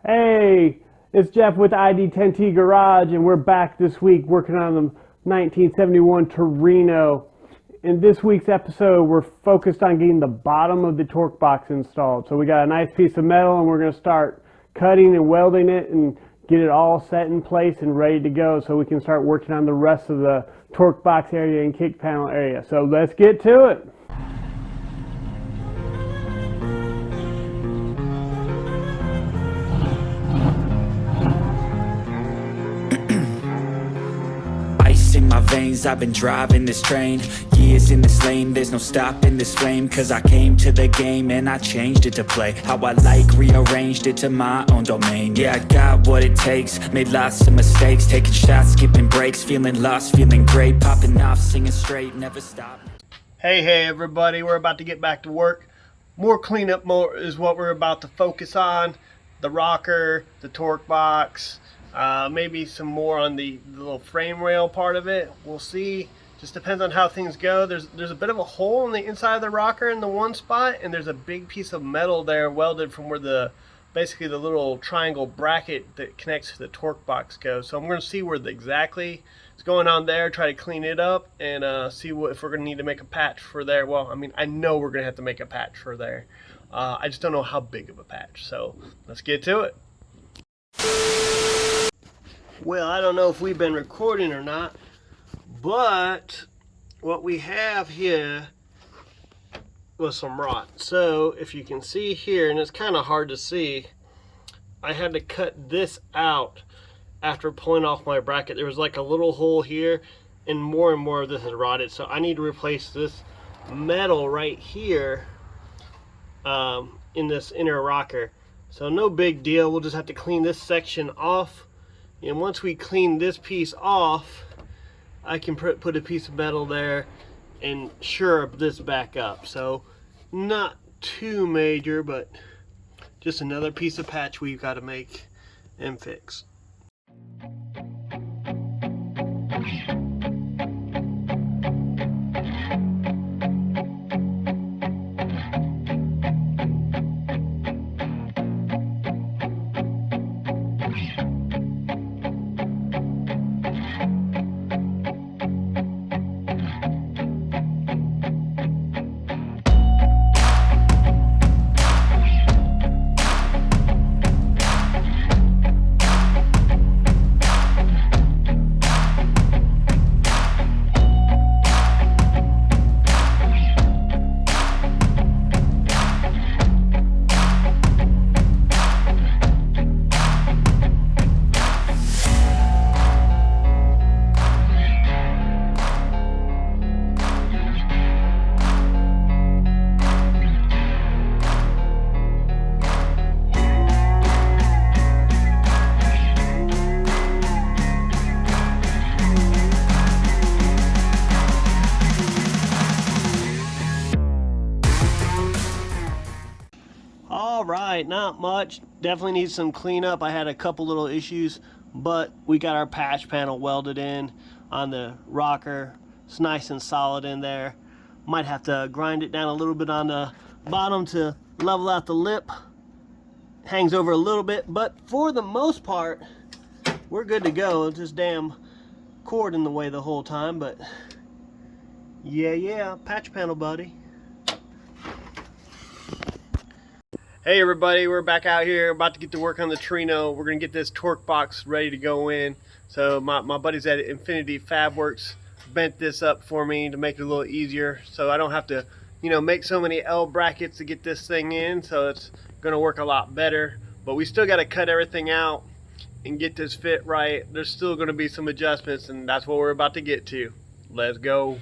Hey, it's Jeff with ID10T Garage, and we're back this week working on the 1971 Torino. In this week's episode, we're focused on getting the bottom of the torque box installed. So we got a nice piece of metal, and we're going to start cutting and welding it and get it all set in place and ready to go so we can start working on the rest of the torque box area and kick panel area. So let's get to it. In my veins, I've been driving this train. Years in this lane, there's no stopping this flame. Cause I came to the game and I changed it to play how I like, rearranged it to my own domain. Yeah, I got what it takes, made lots of mistakes, taking shots, skipping breaks, feeling lost, feeling great, popping off, singing straight, never stop. Hey everybody, we're about to get back to work. More cleanup is what we're about to focus on. The rocker, the torque box, maybe some more on the little frame rail part of it. We'll see. Just depends on how things go. There's a bit of a hole on the inside of the rocker in the one spot, and there's a big piece of metal there welded from where basically the little triangle bracket that connects to the torque box goes. So I'm going to see where exactly is going on there, try to clean it up, and see if we're going to need to make a patch for there. Well, I mean, I know we're going to have to make a patch for there. I just don't know how big of a patch. So let's get to it. Well, I don't know if we've been recording or not, but what we have here was some rot. So if you can see here, and it's kind of hard to see, I had to cut this out after pulling off my bracket. There was like a little hole here, and more of this is rotted. So I need to replace this metal right here in this inner rocker. So no big deal. We'll just have to clean this section off. And once we clean this piece off, I can put a piece of metal there and shore up this back up. So not too major, but just another piece of patch we've got to make and fix. Alright, not much. Definitely needs some cleanup. I had a couple little issues, but we got our patch panel welded in on the rocker. It's nice and solid in there. Might have to grind it down a little bit on the bottom to level out the lip. Hangs over a little bit, but for the most part, we're good to go. It's just damn cord in the way the whole time, but yeah, patch panel, buddy. Hey everybody, we're back out here, about to get to work on the Torino. We're going to get this torque box ready to go in. So my buddies at Infinity Fab Works bent this up for me to make it a little easier, so I don't have to, make so many L brackets to get this thing in. So it's going to work a lot better. But we still got to cut everything out and get this fit right. There's still going to be some adjustments, and that's what we're about to get to. Let's go.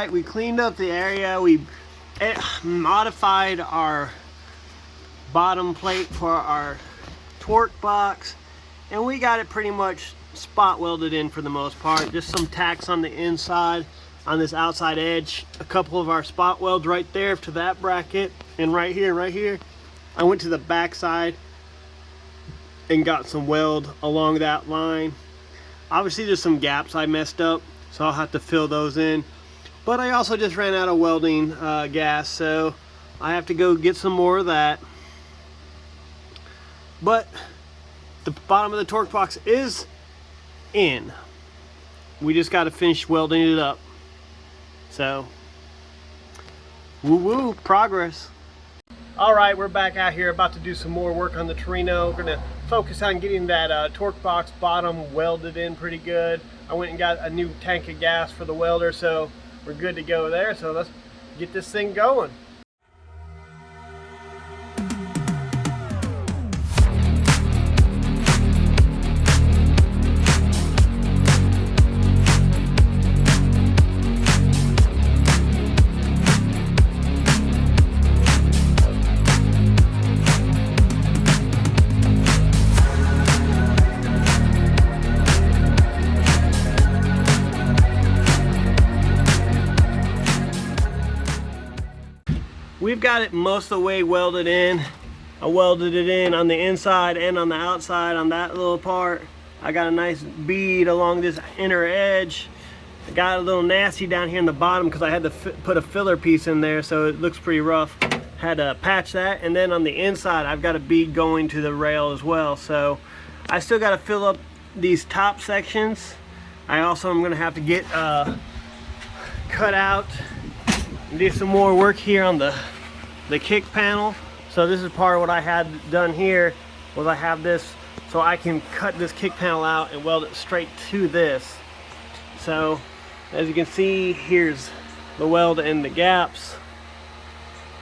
right. We cleaned up the area. We modified our bottom plate for our torque box, and we got it pretty much spot welded in for the most part. Just some tacks on the inside, on this outside edge, a couple of our spot welds right there to that bracket, and right here I went to the back side and got some weld along that line. Obviously there's some gaps I messed up, so I'll have to fill those in, but I also just ran out of welding gas, so I have to go get some more of that. But the bottom of the torque box is in. We just got to finish welding it up. So, woo woo, progress. All right, we're back out here about to do some more work on the Torino. We're gonna focus on getting that torque box bottom welded in pretty good. I went and got a new tank of gas for the welder, so we're good to go there. So let's get this thing going. We've got it most of the way welded in. I welded it in on the inside and on the outside on that little part. I got a nice bead along this inner edge. I got a little nasty down here in the bottom because I had to put a filler piece in there, so it looks pretty rough. Had to patch that, and then on the inside I've got a bead going to the rail as well. So I still got to fill up these top sections. I also am going to have to get cut out and do some more work here on the kick panel. So this is part of what I had done here, was I have this so I can cut this kick panel out and weld it straight to this. So as you can see, here's the weld and the gaps,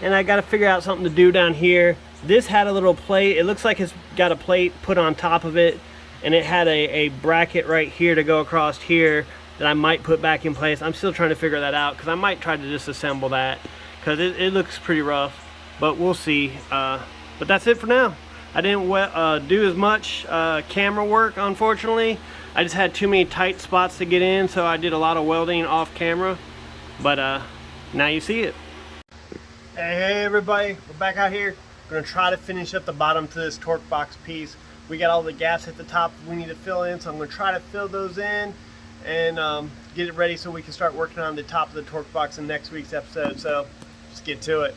and I got to figure out something to do down here. This had a little plate, it looks like it's got a plate put on top of it, and it had a bracket right here to go across here that I might put back in place. I'm still trying to figure that out because I might try to disassemble that because it looks pretty rough, but we'll see. But that's it for now. I didn't do as much camera work, unfortunately. I just had too many tight spots to get in, so I did a lot of welding off camera, but now you see it. Hey everybody, we're back out here. We're gonna try to finish up the bottom to this torque box piece. We got all the gaps at the top we need to fill in, so I'm gonna try to fill those in and get it ready so we can start working on the top of the torque box in next week's episode. So let's get to it.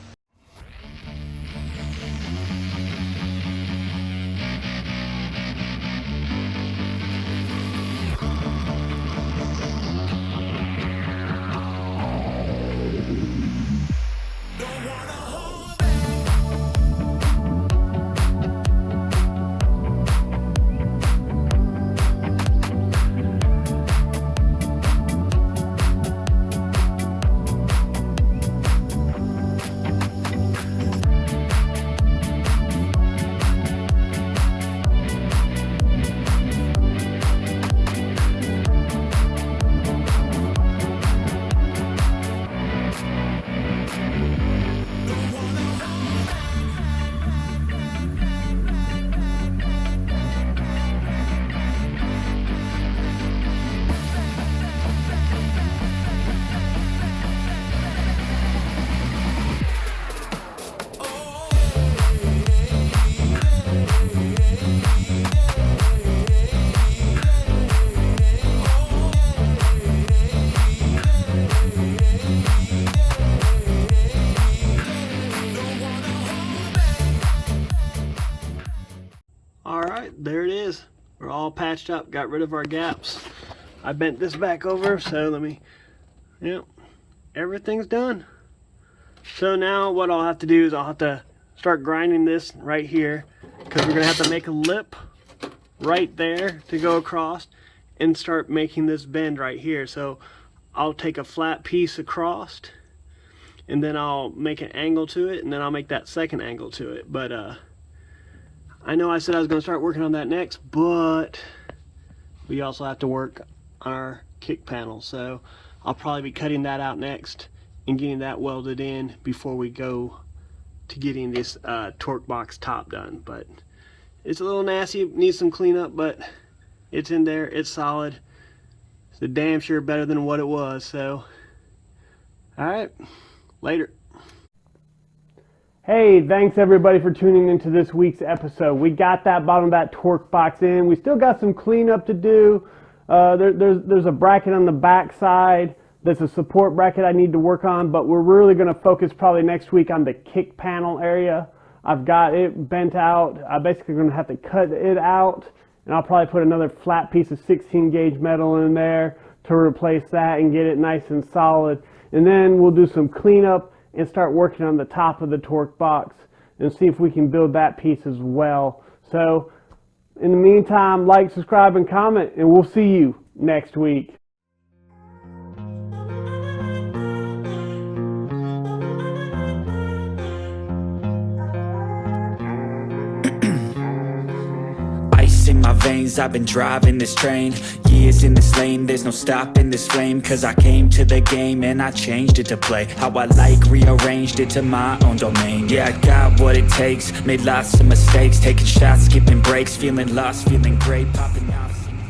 There it is. We're all patched up, got rid of our gaps. I bent this back over, so let me, everything's done. So now what I'll have to do is I'll have to start grinding this right here, because we're gonna have to make a lip right there to go across and start making this bend right here. So I'll take a flat piece across and then I'll make an angle to it, and then I'll make that second angle to it. But I know I said I was going to start working on that next, but we also have to work on our kick panel. So I'll probably be cutting that out next and getting that welded in before we go to getting this torque box top done. But it's a little nasty, needs some cleanup, but it's in there, it's solid. It's a damn sure better than what it was. So all right, later. Hey, thanks everybody for tuning into this week's episode. We got that bottom of that torque box in. We still got some cleanup to do. There's a bracket on the back side. There's a support bracket I need to work on, but we're really going to focus probably next week on the kick panel area. I've got it bent out. I'm basically going to have to cut it out, and I'll probably put another flat piece of 16 gauge metal in there to replace that and get it nice and solid. And then we'll do some cleanup and start working on the top of the torque box and see if we can build that piece as well. So in the meantime, like, subscribe, and comment, and we'll see you next week. Ice in my veins, I've been driving this train. Years in this lane, there's no stopping this flame. Cause I came to the game and I changed it to play how I like, rearranged it to my own domain. Yeah, I got what it takes, made lots of mistakes, taking shots, skipping breaks, feeling lost, feeling great, popping